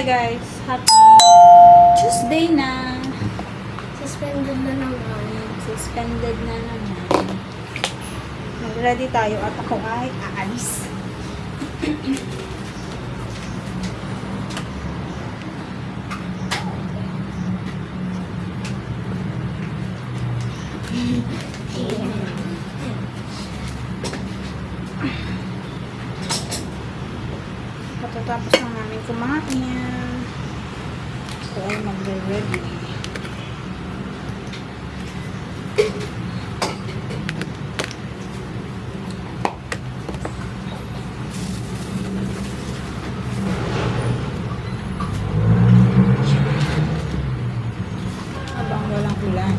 guys, happy Tuesday na. Suspended na naman. Suspended na naman. Mag-ready tayo at ako ay aalis. Patatapos na namin kumain. So ay magre-ready. Habang walang ulan.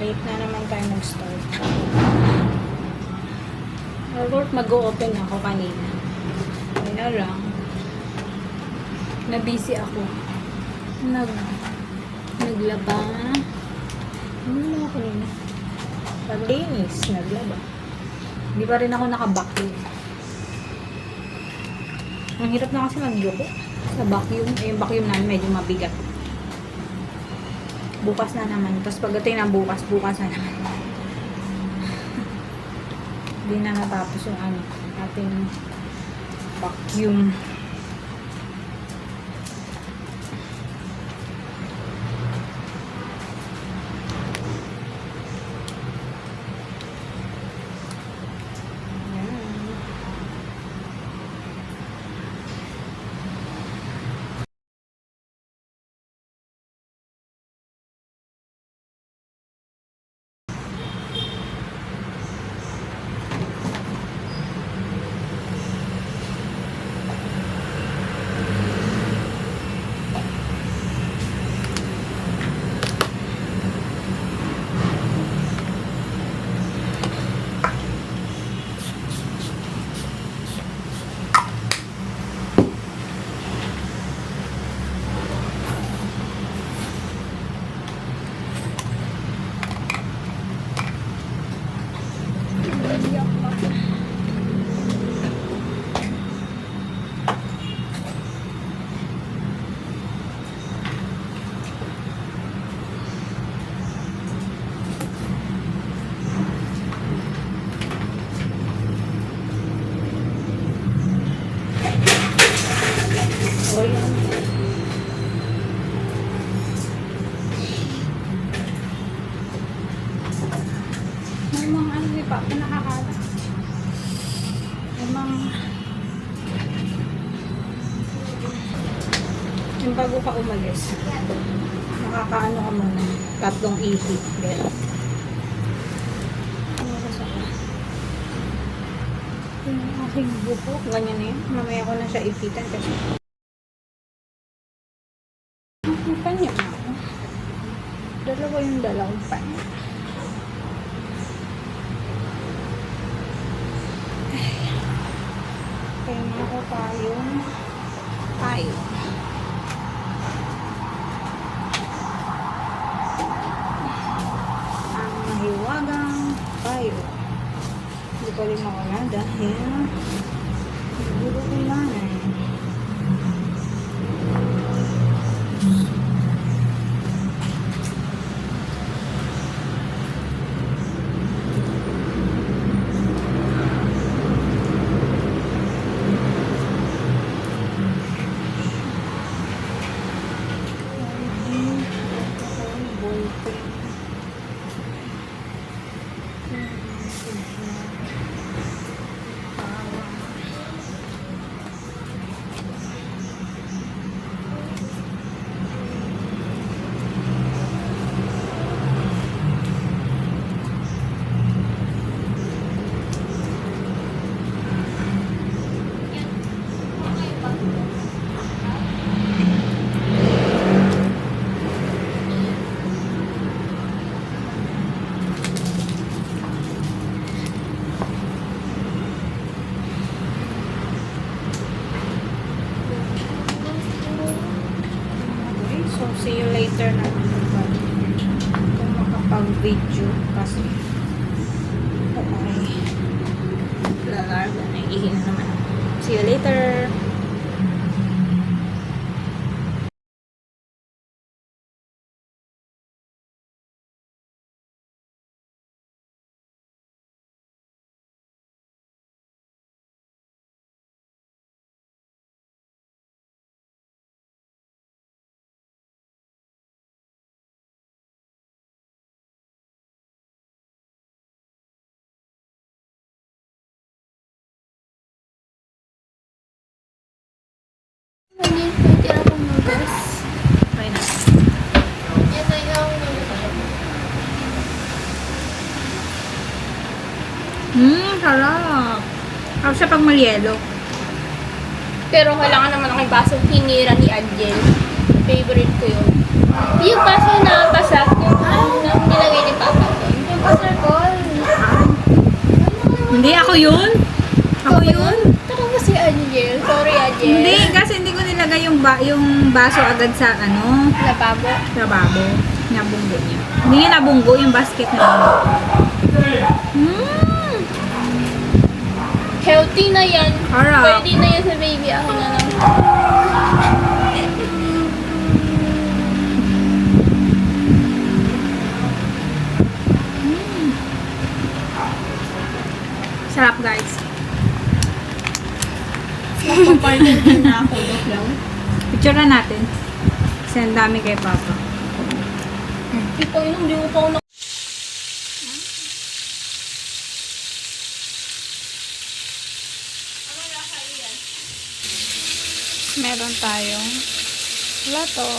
Late na naman tayo mag-start. Mag-o-open ako kanina. Kaya lang. Na-busy ako. Naglaba. Ano na ako kanina? Paglinis. Naglaba. Hindi pa rin ako naka-vacuum. Ang hirap na kasi mag-yuko sa vacuum. Eh, yung vacuum namin medyo mabigat. Bukas na naman. Tapos pagdating na bukas na naman. Hindi na natapos yung ating vacuum. May mga ano di pa nakakala. May mga yung bago ka umalis, nakakaano ka muna, tatlong ihip. Ganyan. Ano ba sa yung aking buko, ganyan na yun. Mamaya ko na siya ipitan kasi ang panya na ako. Dalawa yung dalawang panya. Kaya na ako tayong tayo. Ang mahiwagang tayo. Hindi ko rin mawala dahil siguro kailangan. See you later na kung makapag-video kasi okay. Lalar maaga na iihi na naman ako. See you later! Hindi po tira kong nugas. Try na. Yan na yung Sarap! Sarap siya pag malyelo. Pero kailangan naman akong basong hinira ni Angel. Favorite ko yun. Yung baso na basak, yung nilagay ni Papa ko. Yung baso ko. Hindi, ako yun! Ako yun! Taka mo si Angel. Sorry, Angel. Hindi, kasi hindi ko nilagay yung baso agad sa Lababo. lababo. Nabunggo niya. Hindi niya nabunggo yung basket na yun. Healthy na yan. Harap. Pwede na yan sa baby. Ako na lang. Sarap, guys. Magpapartin na ako. Look lang. Picture na natin. Kasi ang dami kay Papa. Ito yun, hindi ko pa ako Meron tayong lato.